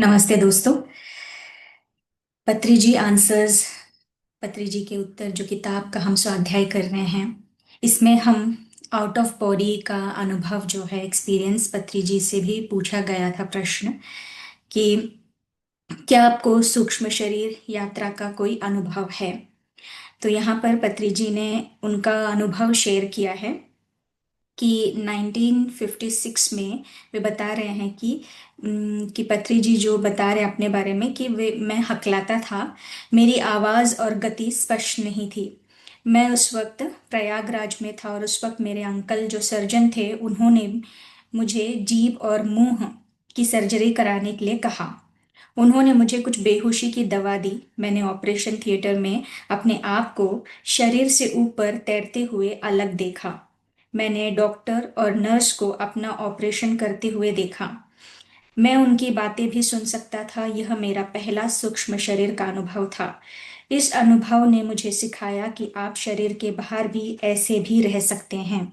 नमस्ते दोस्तों। पत्री जी आंसर्स, पत्री जी के उत्तर जो किताब का हम स्वाध्याय कर रहे हैं, इसमें हम आउट ऑफ बॉडी का अनुभव जो है एक्सपीरियंस, पत्री जी से भी पूछा गया था प्रश्न कि क्या आपको सूक्ष्म शरीर यात्रा का कोई अनुभव है। तो यहाँ पर पत्री जी ने उनका अनुभव शेयर किया है कि 1956 में वे बता रहे हैं कि पत्री जी जो बता रहे हैं अपने बारे में कि वे मैं हकलाता था, मेरी आवाज़ और गति स्पष्ट नहीं थी। मैं उस वक्त प्रयागराज में था और उस वक्त मेरे अंकल जो सर्जन थे उन्होंने मुझे जीभ और मुंह की सर्जरी कराने के लिए कहा। उन्होंने मुझे कुछ बेहोशी की दवा दी। मैंने ऑपरेशन थिएटर में अपने आप को शरीर से ऊपर तैरते हुए अलग देखा। मैंने डॉक्टर और नर्स को अपना ऑपरेशन करते हुए देखा। मैं उनकी बातें भी सुन सकता था। यह मेरा पहला सूक्ष्म शरीर का अनुभव था। इस अनुभव ने मुझे सिखाया कि आप शरीर के बाहर भी ऐसे भी रह सकते हैं।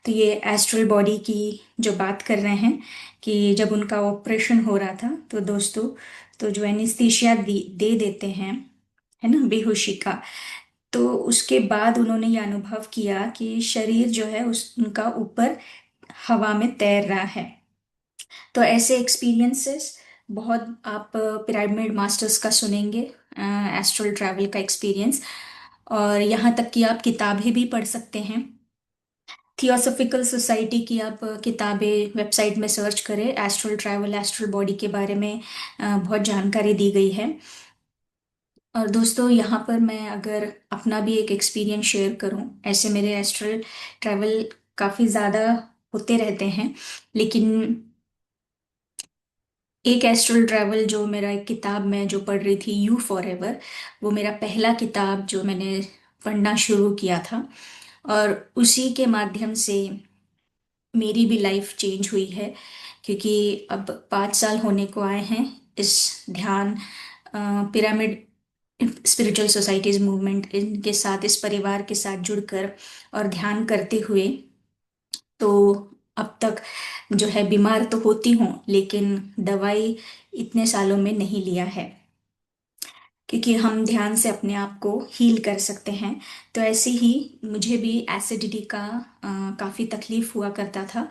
तो ये एस्ट्रल बॉडी की जो बात कर रहे हैं कि जब उनका ऑपरेशन हो रहा था तो दोस्तों, तो जो एनेस्थीसिया दे देते हैं, है ना, बेहोशी का, तो उसके बाद उन्होंने ये अनुभव किया कि शरीर जो है उस उनका ऊपर हवा में तैर रहा है। तो ऐसे एक्सपीरियंसेस बहुत आप पिरामिड मास्टर्स का सुनेंगे, एस्ट्रल ट्रैवल का एक्सपीरियंस। और यहाँ तक कि आप किताबें भी पढ़ सकते हैं। थियोसॉफिकल सोसाइटी की आप किताबें वेबसाइट में सर्च करें, एस्ट्रल ट्रैवल, एस्ट्रल बॉडी के बारे में बहुत जानकारी दी गई है। और दोस्तों, यहाँ पर मैं अगर अपना भी एक एक्सपीरियंस शेयर करूँ, ऐसे मेरे एस्ट्रल ट्रैवल काफ़ी ज़्यादा होते रहते हैं, लेकिन एक एस्ट्रल ट्रैवल जो मेरा एक किताब में जो पढ़ रही थी, यू फॉर एवर, वो मेरा पहला किताब जो मैंने पढ़ना शुरू किया था। और उसी के माध्यम से मेरी भी लाइफ चेंज हुई है, क्योंकि अब 5 साल होने को आए हैं इस ध्यान पिरामिड स्पिरिचुअल सोसाइटीज मूवमेंट इनके साथ, इस परिवार के साथ जुड़कर और ध्यान करते हुए। तो अब तक जो है बीमार तो होती हूँ, लेकिन दवाई इतने सालों में नहीं लिया है, क्योंकि हम ध्यान से अपने आप को हील कर सकते हैं। तो ऐसे ही मुझे भी एसिडिटी का काफ़ी तकलीफ हुआ करता था।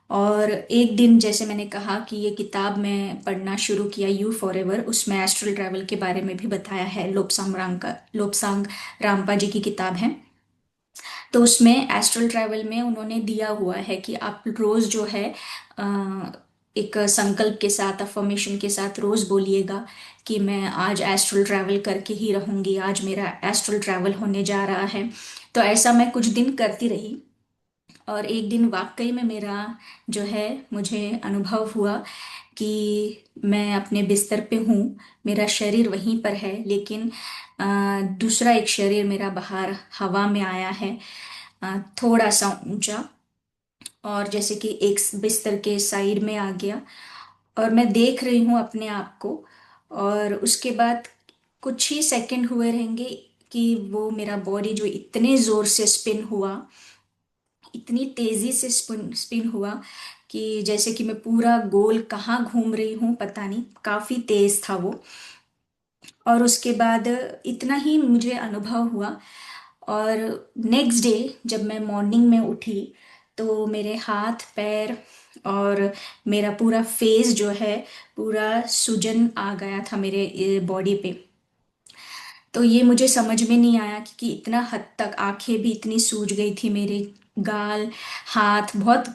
और एक दिन, जैसे मैंने कहा कि ये किताब मैं पढ़ना शुरू किया, यू फॉर एवर, उसमें एस्ट्रल ट्रैवल के बारे में भी बताया है। लोब्सांग रामपा जी की किताब है। तो उसमें एस्ट्रल ट्रैवल में उन्होंने दिया हुआ है कि आप रोज जो है अ, एक संकल्प के साथ, अफर्मेशन के साथ रोज बोलिएगा कि मैं आज एस्ट्रल ट्रैवल करके ही रहूंगी, आज मेरा एस्ट्रल ट्रैवल होने जा रहा है। तो ऐसा मैं कुछ दिन करती रही। और एक दिन वाकई में मेरा जो है, मुझे अनुभव हुआ कि मैं अपने बिस्तर पे हूँ, मेरा शरीर वहीं पर है, लेकिन दूसरा एक शरीर मेरा बाहर हवा में आया है, थोड़ा सा ऊंचा, और जैसे कि एक बिस्तर के साइड में आ गया। और मैं देख रही हूँ अपने आप को। और उसके बाद कुछ ही सेकंड हुए रहेंगे कि वो मेरा बॉडी जो इतने जोर से स्पिन हुआ, इतनी तेजी से स्पिन स्पिन हुआ कि जैसे कि मैं पूरा गोल कहाँ घूम रही हूँ पता नहीं, काफी तेज था वो। और उसके बाद इतना ही मुझे अनुभव हुआ। और नेक्स्ट डे जब मैं मॉर्निंग में उठी, तो मेरे हाथ पैर और मेरा पूरा फेस जो है, पूरा सूजन आ गया था मेरे बॉडी पे। तो ये मुझे समझ में नहीं आया कि इतना हद तक आंखें भी इतनी सूज गई थी मेरे, गाल, हाथ बहुत।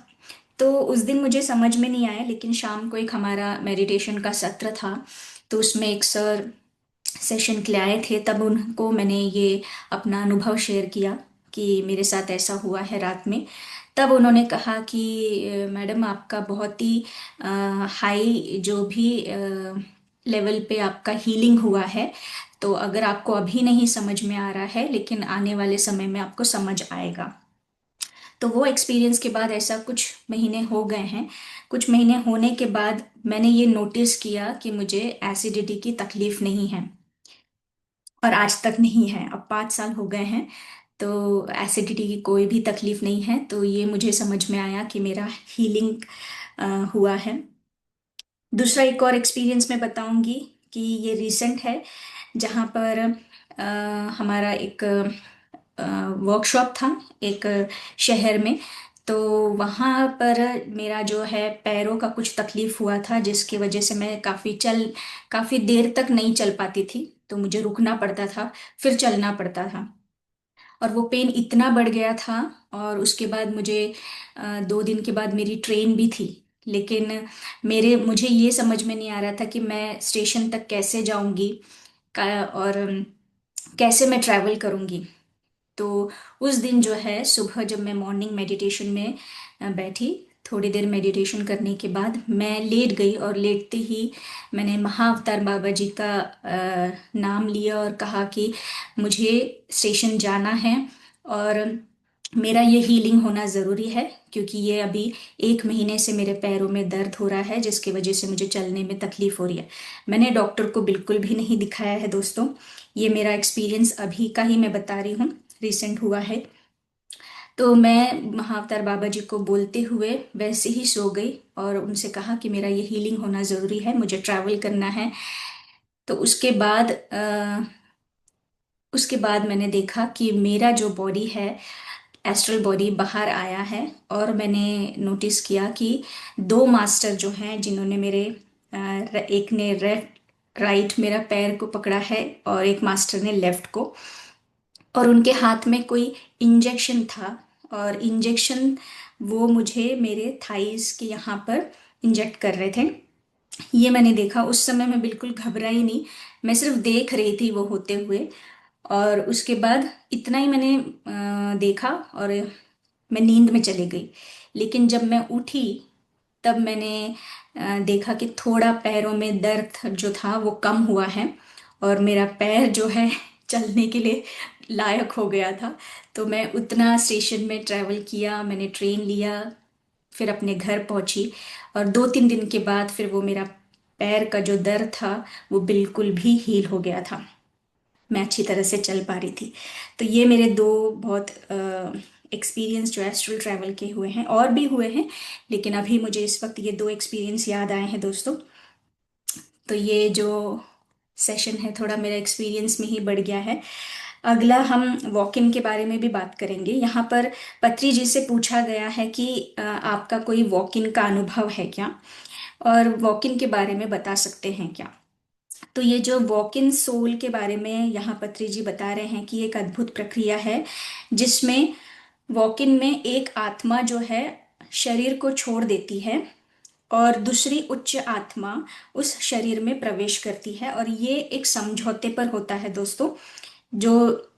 तो उस दिन मुझे समझ में नहीं आया, लेकिन शाम को एक हमारा मेडिटेशन का सत्र था, तो उसमें एक सर सेशन के लिए आए थे, तब उनको मैंने ये अपना अनुभव शेयर किया कि मेरे साथ ऐसा हुआ है रात में। तब उन्होंने कहा कि मैडम, आपका बहुत ही हाई जो भी लेवल पे आपका हीलिंग हुआ है, तो अगर आपको अभी नहीं समझ में आ रहा है, लेकिन आने वाले समय में आपको समझ आएगा। तो वो एक्सपीरियंस के बाद, ऐसा कुछ महीने हो गए हैं, कुछ महीने होने के बाद मैंने ये नोटिस किया कि मुझे एसिडिटी की तकलीफ नहीं है, और आज तक नहीं है। अब 5 साल हो गए हैं, तो एसिडिटी की कोई भी तकलीफ नहीं है। तो ये मुझे समझ में आया कि मेरा हीलिंग हुआ है। दूसरा एक और एक्सपीरियंस मैं बताऊंगी कि ये रीसेंट है, जहाँ पर अ, हमारा एक वर्कशॉप था एक शहर में। तो वहाँ पर मेरा जो है पैरों का कुछ तकलीफ हुआ था, जिसकी वजह से मैं काफ़ी देर तक नहीं चल पाती थी, तो मुझे रुकना पड़ता था, फिर चलना पड़ता था। और वो पेन इतना बढ़ गया था। और उसके बाद मुझे 2 दिन के बाद मेरी ट्रेन भी थी। लेकिन मेरे मुझे ये समझ में नहीं आ रहा था कि मैं स्टेशन तक कैसे जाऊंगी, और कैसे मैं ट्रैवल करूंगी। तो उस दिन जो है सुबह जब मैं मॉर्निंग मेडिटेशन में बैठी, थोड़ी देर मेडिटेशन करने के बाद मैं लेट गई, और लेटते ही मैंने महाअवतार बाबा जी का नाम लिया और कहा कि मुझे स्टेशन जाना है, और मेरा ये हीलिंग होना ज़रूरी है, क्योंकि ये अभी 1 महीने से मेरे पैरों में दर्द हो रहा है, जिसकी वजह से मुझे चलने में तकलीफ हो रही है। मैंने डॉक्टर को बिल्कुल भी नहीं दिखाया है दोस्तों। ये मेरा एक्सपीरियंस अभी का ही मैं बता रही हूँ, रिसेंट हुआ है। तो मैं महाअवतार बाबा जी को बोलते हुए वैसे ही सो गई, और उनसे कहा कि मेरा ये हीलिंग होना ज़रूरी है, मुझे ट्रैवल करना है। तो उसके बाद मैंने देखा कि मेरा जो बॉडी है, एस्ट्रल बॉडी बाहर आया है। और मैंने नोटिस किया कि 2 मास्टर जो हैं, जिन्होंने एक ने राइट मेरा पैर को पकड़ा है, और एक मास्टर ने लेफ्ट को। और उनके हाथ में कोई इंजेक्शन था, और इंजेक्शन वो मुझे मेरे थाइस के यहाँ पर इंजेक्ट कर रहे थे। ये मैंने देखा, उस समय मैं बिल्कुल घबराई नहीं, मैं सिर्फ देख रही थी वो होते हुए। और उसके बाद इतना ही मैंने देखा, और मैं नींद में चली गई। लेकिन जब मैं उठी, तब मैंने देखा कि थोड़ा पैरों में दर्द जो था वो कम हुआ है, और मेरा पैर जो है चलने के लिए लायक हो गया था। तो मैं उतना स्टेशन में ट्रैवल किया, मैंने ट्रेन लिया, फिर अपने घर पहुंची। और 2-3 दिन के बाद फिर वो मेरा पैर का जो दर्द था वो बिल्कुल भी हील हो गया था, मैं अच्छी तरह से चल पा रही थी। तो ये मेरे दो बहुत एक्सपीरियंस जो एस्ट्रल ट्रैवल के हुए हैं, और भी हुए हैं, लेकिन अभी मुझे इस वक्त ये 2 एक्सपीरियंस याद आए हैं दोस्तों। तो ये जो सेशन है थोड़ा मेरा एक्सपीरियंस में ही बढ़ गया है। अगला हम वॉक इन के बारे में भी बात करेंगे। यहाँ पर पत्री जी से पूछा गया है कि आपका कोई वॉक इन का अनुभव है क्या, और वॉक इन के बारे में बता सकते हैं क्या। तो ये जो वॉक इन सोल के बारे में यहाँ पत्री जी बता रहे हैं कि एक अद्भुत प्रक्रिया है, जिसमें वॉक इन में एक आत्मा जो है शरीर को छोड़ देती है, और दूसरी उच्च आत्मा उस शरीर में प्रवेश करती है। और ये एक समझौते पर होता है दोस्तों। जो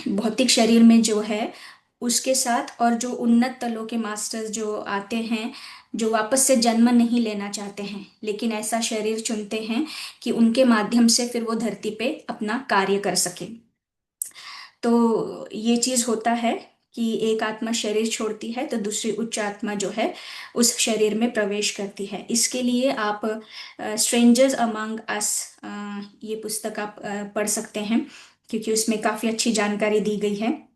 भौतिक शरीर में जो है उसके साथ, और जो उन्नत तलों के मास्टर्स जो आते हैं, जो वापस से जन्म नहीं लेना चाहते हैं, लेकिन ऐसा शरीर चुनते हैं कि उनके माध्यम से फिर वो धरती पे अपना कार्य कर सके। तो ये चीज होता है कि एक आत्मा शरीर छोड़ती है, तो दूसरी उच्च आत्मा जो है उस शरीर में प्रवेश करती है। इसके लिए आप स्ट्रेंजर्स अमंग अस, ये पुस्तक आप पढ़ सकते हैं, क्योंकि उसमें काफी अच्छी जानकारी दी गई है।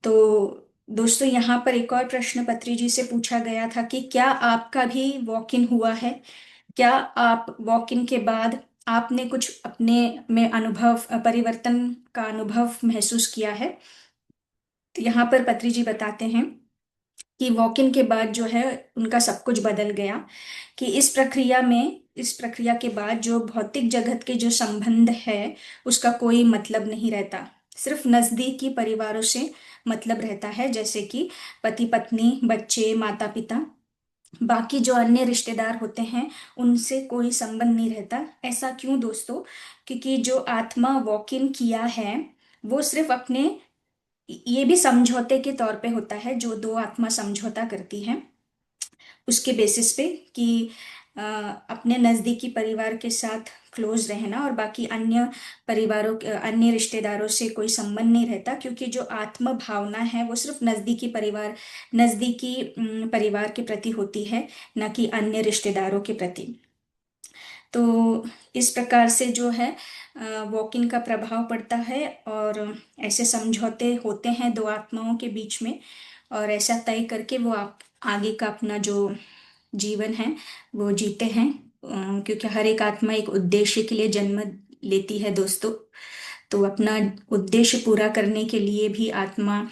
तो दोस्तों, यहाँ पर एक और प्रश्न पत्री जी से पूछा गया था कि क्या आपका भी वॉक इन हुआ है, क्या आप वॉक इन के बाद आपने कुछ अपने में परिवर्तन का अनुभव महसूस किया है। तो यहाँ पर पत्री जी बताते हैं कि वॉक इन के बाद जो है उनका सब कुछ बदल गया। कि इस प्रक्रिया के बाद जो भौतिक जगत के जो संबंध है उसका कोई मतलब नहीं रहता, सिर्फ नजदीकी परिवारों से मतलब रहता है, जैसे कि पति पत्नी, बच्चे, माता पिता। बाकी जो अन्य रिश्तेदार होते हैं उनसे कोई संबंध नहीं रहता। ऐसा क्यों दोस्तों? क्योंकि जो आत्मा वॉक इन किया है वो सिर्फ अपने, ये भी समझौते के तौर पे होता है, जो दो आत्मा समझौता करती है उसके बेसिस पे कि अ, अपने नजदीकी परिवार के साथ क्लोज रहना, और बाकी अन्य रिश्तेदारों से कोई संबंध नहीं रहता, क्योंकि जो आत्म भावना है वो सिर्फ नजदीकी परिवार के प्रति होती है, न कि अन्य रिश्तेदारों के प्रति। तो इस प्रकार से जो है वॉक इन का प्रभाव पड़ता है, और ऐसे समझौते होते हैं दो आत्माओं के बीच में, और ऐसा तय करके वो आप आगे का अपना जो जीवन है वो जीते हैं। क्योंकि हर एक आत्मा एक उद्देश्य के लिए जन्म लेती है दोस्तों। तो अपना उद्देश्य पूरा करने के लिए भी आत्मा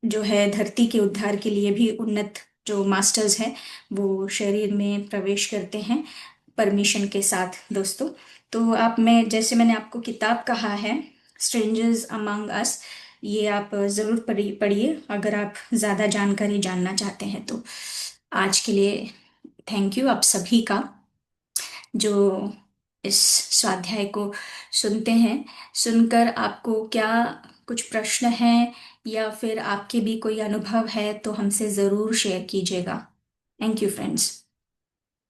जो है धरती के उद्धार के लिए भी उन्नत जो मास्टर्स हैं वो शरीर में प्रवेश करते हैं परमिशन के साथ दोस्तों। तो आप, मैं जैसे मैंने आपको किताब कहा है स्ट्रेंजर्स अमंग अस, ये आप जरूर पढ़िए अगर आप ज़्यादा जानकारी जानना चाहते हैं तो। आज के लिए थैंक यू आप सभी का जो इस स्वाध्याय को सुनते हैं। सुनकर आपको क्या कुछ प्रश्न हैं या फिर आपके भी कोई अनुभव है तो हमसे ज़रूर शेयर कीजिएगा। Thank you friends.